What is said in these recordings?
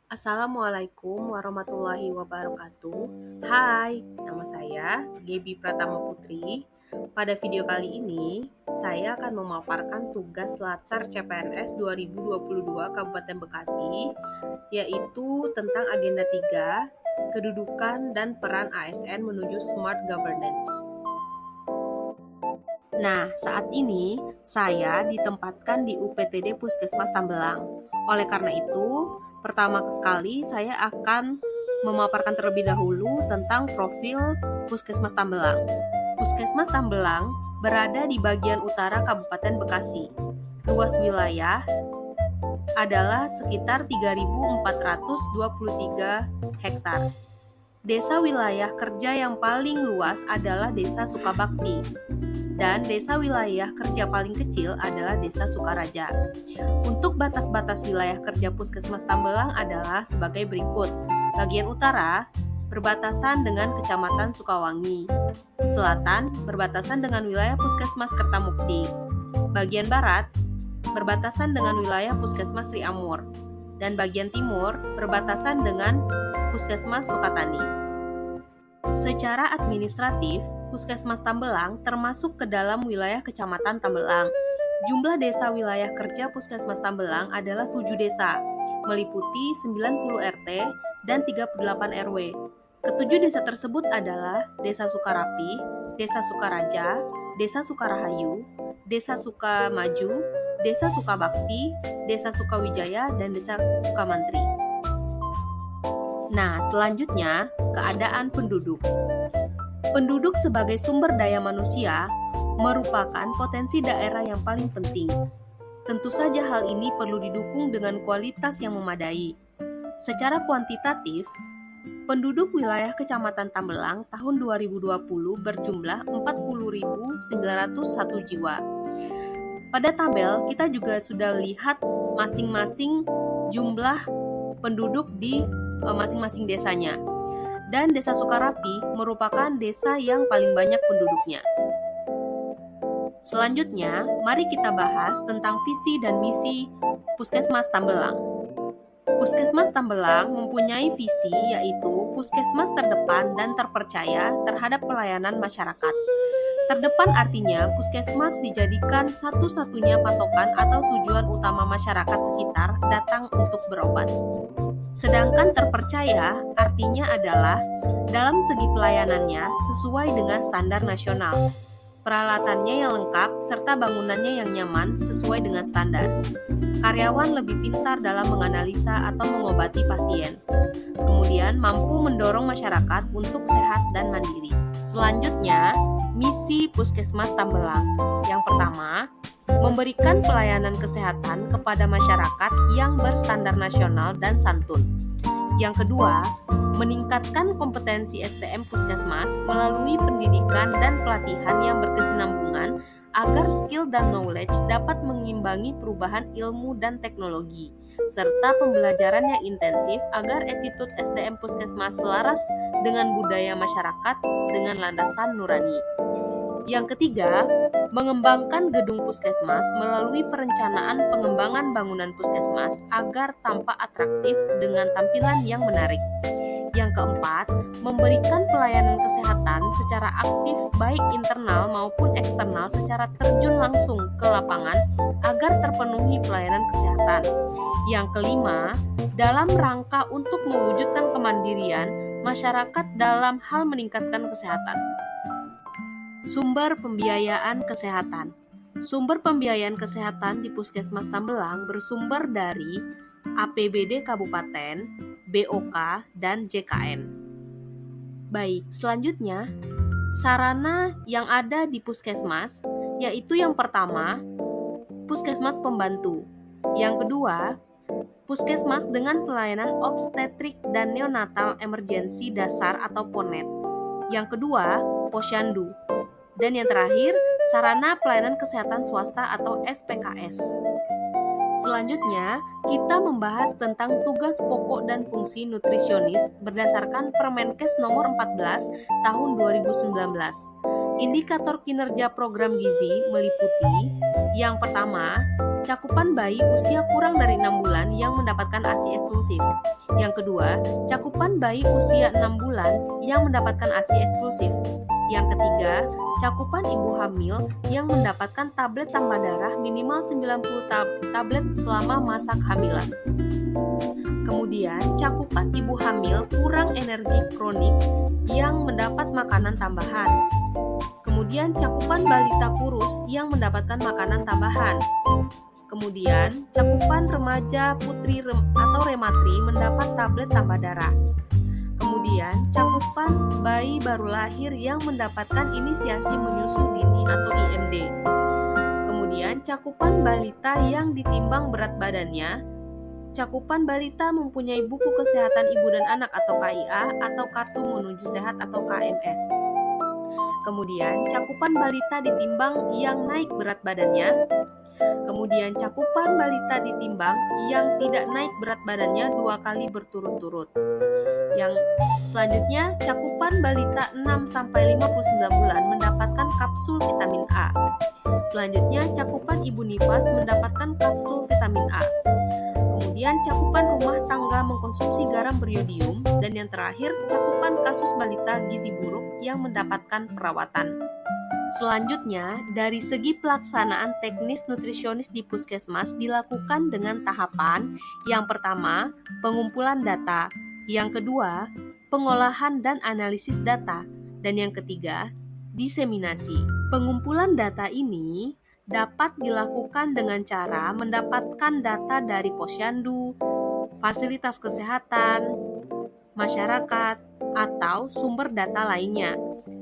Assalamualaikum warahmatullahi wabarakatuh. Hai, nama saya Gebi Pratama Putri. Pada video kali ini, saya akan memaparkan tugas Latsar CPNS 2022 Kabupaten Bekasi, yaitu tentang agenda 3, kedudukan dan peran ASN menuju smart governance. Nah, saat ini saya ditempatkan di UPTD Puskesmas Tambelang. Oleh karena itu, pertama sekali saya akan memaparkan terlebih dahulu tentang profil Puskesmas Tambelang. Puskesmas Tambelang berada di bagian utara Kabupaten Bekasi. Luas wilayah adalah sekitar 3.423 hektar. Desa wilayah kerja yang paling luas adalah Desa Sukabakti, dan desa wilayah kerja paling kecil adalah Desa Sukaraja. Untuk batas-batas wilayah kerja Puskesmas Tambelang adalah sebagai berikut. Bagian utara berbatasan dengan Kecamatan Sukawangi. Selatan berbatasan dengan wilayah Puskesmas Kertamukti. Bagian barat berbatasan dengan wilayah Puskesmas Sri Amur. Dan bagian timur berbatasan dengan Puskesmas Sukatani. Secara administratif, Puskesmas Tambelang termasuk ke dalam wilayah Kecamatan Tambelang. Jumlah desa wilayah kerja Puskesmas Tambelang adalah 7 desa, meliputi 90 RT dan 38 RW. Ketujuh desa tersebut adalah Desa Sukarapi, Desa Sukaraja, Desa Sukarahayu, Desa Sukamaju, Desa Sukabakti, Desa Sukawijaya, dan Desa Sukamantri. Nah, selanjutnya, keadaan penduduk. Penduduk sebagai sumber daya manusia merupakan potensi daerah yang paling penting. Tentu saja hal ini perlu didukung dengan kualitas yang memadai. Secara kuantitatif, penduduk wilayah Kecamatan Tambelang tahun 2020 berjumlah 40.901 jiwa. Pada tabel, kita juga sudah lihat masing-masing jumlah penduduk di masing-masing desanya. Dan Desa Sukarapi merupakan desa yang paling banyak penduduknya. Selanjutnya, mari kita bahas tentang visi dan misi Puskesmas Tambelang. Puskesmas Tambelang mempunyai visi yaitu puskesmas terdepan dan terpercaya terhadap pelayanan masyarakat. Terdepan artinya puskesmas dijadikan satu-satunya patokan atau tujuan utama masyarakat sekitar datang untuk berobat. Sedangkan terpercaya artinya adalah dalam segi pelayanannya sesuai dengan standar nasional, peralatannya yang lengkap serta bangunannya yang nyaman sesuai dengan standar. Karyawan lebih pintar dalam menganalisa atau mengobati pasien. Kemudian mampu mendorong masyarakat untuk sehat dan mandiri. Selanjutnya, misi Puskesmas Tambelang. Yang pertama, memberikan pelayanan kesehatan kepada masyarakat yang berstandar nasional dan santun. Yang kedua, meningkatkan kompetensi SDM Puskesmas melalui pendidikan dan pelatihan yang berkesinambungan agar skill dan knowledge dapat mengimbangi perubahan ilmu dan teknologi, serta pembelajaran yang intensif agar attitude SDM Puskesmas selaras dengan budaya masyarakat dengan landasan nurani. Yang ketiga, mengembangkan gedung puskesmas melalui perencanaan pengembangan bangunan puskesmas agar tampak atraktif dengan tampilan yang menarik. Yang keempat, memberikan pelayanan kesehatan secara aktif baik internal maupun eksternal secara terjun langsung ke lapangan agar terpenuhi pelayanan kesehatan. Yang kelima, dalam rangka untuk mewujudkan kemandirian masyarakat dalam hal meningkatkan kesehatan. Sumber pembiayaan kesehatan. Sumber pembiayaan kesehatan di Puskesmas Tambelang bersumber dari APBD Kabupaten, BOK, dan JKN. Baik, selanjutnya, sarana yang ada di Puskesmas, yaitu yang pertama, Puskesmas Pembantu. Yang kedua, Puskesmas dengan pelayanan obstetrik dan neonatal emergensi dasar atau PONET. Yang kedua, Posyandu. Dan yang terakhir, sarana pelayanan kesehatan swasta atau SPKS. Selanjutnya, kita membahas tentang tugas pokok dan fungsi nutrisionis berdasarkan Permenkes nomor 14 tahun 2019. Indikator kinerja program gizi meliputi yang pertama, cakupan bayi usia kurang dari 6 bulan yang mendapatkan ASI eksklusif. Yang kedua, cakupan bayi usia 6 bulan yang mendapatkan ASI eksklusif. Yang ketiga, cakupan ibu hamil yang mendapatkan tablet tambah darah minimal 90 tablet selama masa kehamilan. Kemudian, cakupan ibu hamil kurang energi kronik yang mendapat makanan tambahan. Kemudian, cakupan balita kurus yang mendapatkan makanan tambahan. Kemudian, cakupan remaja putri atau rematri mendapat tablet tambah darah. Kemudian, cakupan bayi baru lahir yang mendapatkan inisiasi menyusu dini atau IMD. Kemudian, cakupan balita yang ditimbang berat badannya. Cakupan balita mempunyai buku kesehatan ibu dan anak atau KIA atau kartu menuju sehat atau KMS. Kemudian, cakupan balita ditimbang yang naik berat badannya. Kemudian, cakupan balita ditimbang yang tidak naik berat badannya 2 kali berturut-turut. Yang selanjutnya, cakupan balita 6-59 bulan mendapatkan kapsul vitamin A. Selanjutnya, cakupan ibu nifas mendapatkan kapsul vitamin A. Kemudian, cakupan rumah tangga mengkonsumsi garam beriodium. Dan yang terakhir, cakupan kasus balita gizi buruk yang mendapatkan perawatan. Selanjutnya, dari segi pelaksanaan teknis nutrisionis di puskesmas dilakukan dengan tahapan. Yang pertama, pengumpulan data. Yang kedua, pengolahan dan analisis data. Dan yang ketiga, diseminasi. Pengumpulan data ini dapat dilakukan dengan cara mendapatkan data dari posyandu, fasilitas kesehatan, masyarakat, atau sumber data lainnya.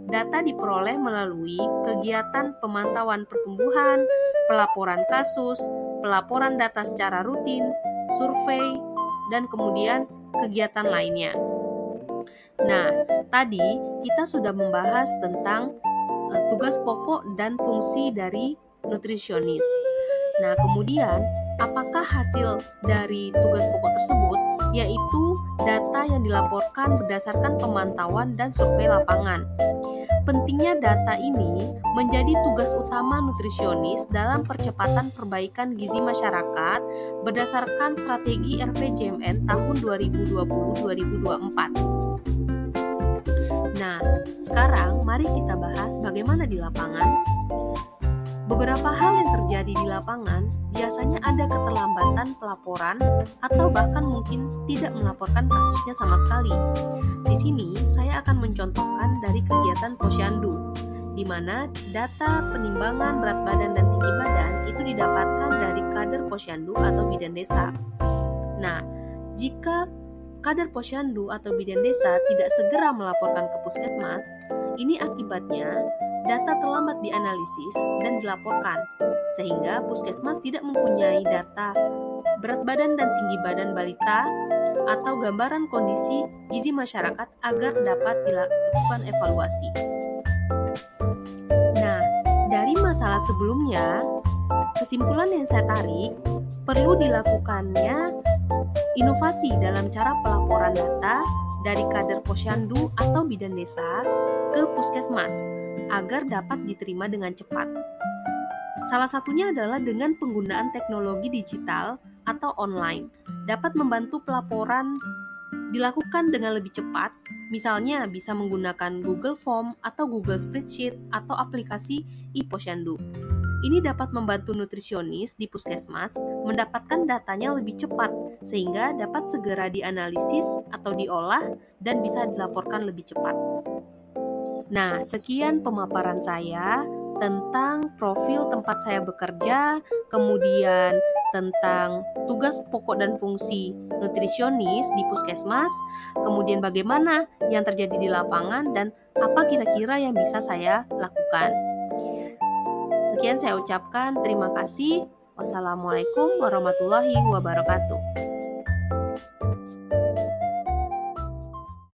Data diperoleh melalui kegiatan pemantauan pertumbuhan, pelaporan kasus, pelaporan data secara rutin, survei, dan kemudian kegiatan lainnya. Nah, tadi kita sudah membahas tentang tugas pokok dan fungsi dari nutrisionis. Nah, kemudian apakah hasil dari tugas pokok tersebut? Yaitu data yang dilaporkan berdasarkan pemantauan dan survei lapangan. Pentingnya data ini menjadi tugas utama nutrisionis dalam percepatan perbaikan gizi masyarakat berdasarkan strategi RPJMN tahun 2020-2024. Nah, sekarang mari kita bahas bagaimana di lapangan. Beberapa hal yang terjadi di lapangan biasanya ada keterlambatan pelaporan atau bahkan mungkin tidak melaporkan kasusnya sama sekali. Di sini saya akan mencontohkan dari kegiatan posyandu, di mana data penimbangan berat badan dan tinggi badan itu didapatkan dari kader posyandu atau bidan desa. Nah, jika kader posyandu atau bidan desa tidak segera melaporkan ke puskesmas, ini akibatnya data terlambat dianalisis dan dilaporkan, sehingga puskesmas tidak mempunyai data berat badan dan tinggi badan balita atau gambaran kondisi gizi masyarakat agar dapat dilakukan evaluasi. Nah, dari masalah sebelumnya, kesimpulan yang saya tarik, perlu dilakukannya inovasi dalam cara pelaporan data dari kader posyandu atau bidan desa ke puskesmas agar dapat diterima dengan cepat. Salah satunya adalah dengan penggunaan teknologi digital atau online, dapat membantu pelaporan dilakukan dengan lebih cepat, misalnya bisa menggunakan Google Form atau Google Spreadsheet atau aplikasi e-posyandu. Ini dapat membantu nutrisionis di puskesmas mendapatkan datanya lebih cepat, sehingga dapat segera dianalisis atau diolah dan bisa dilaporkan lebih cepat. Nah, sekian pemaparan saya tentang profil tempat saya bekerja, kemudian tentang tugas pokok dan fungsi nutrisionis di puskesmas, kemudian bagaimana yang terjadi di lapangan, dan apa kira-kira yang bisa saya lakukan. Sekian saya ucapkan, terima kasih. Wassalamualaikum warahmatullahi wabarakatuh.